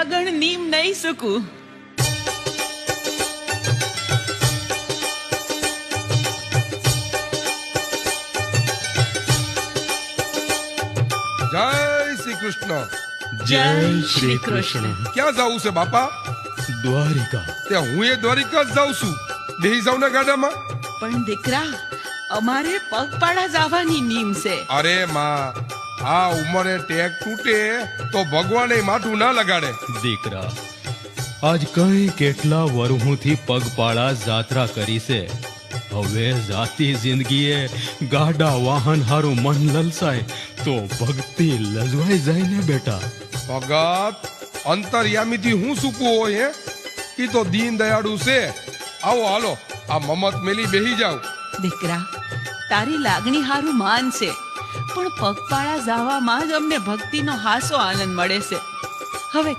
લગણ નીમ નહીં શકું. જય શ્રી કૃષ્ણ. જય શ્રી કૃષ્ણ. ક્યાં જાવું છે બાપા? દ્વારિકા. તે હું એ દ્વારિકા જ જાઉં છું. બેહી જાવ ને ગાડામાં. પણ દીકરા, અમારે પગપાળા જવાની નીમ છે. અરે માં, આ ઉંમરે ટેક તૂટે તો ભગવાને માથું ના લગાડે. દીકરા, આજ કઈ કેટલા વરહુથી પગપાળા જાત્રા કરી છે. હવે જાતી જિંદગીએ ગાડા વાહન હારું મન લલસાય તો ભક્તિ લજવાઈ જાય ને બેટા. ભગત, અંતર્યામીથી હું સૂકવું હોય હે? ઈ તો દીન દયાળુ છે. આવો હાલો, આ મમત મેલી બેહી જાવ. દીકરા, તારી લાગણી હારું માન છે, પણ પગપાળા જવામાં જ અમને ભક્તિનો હાસો આનંદ મળે છે. હવે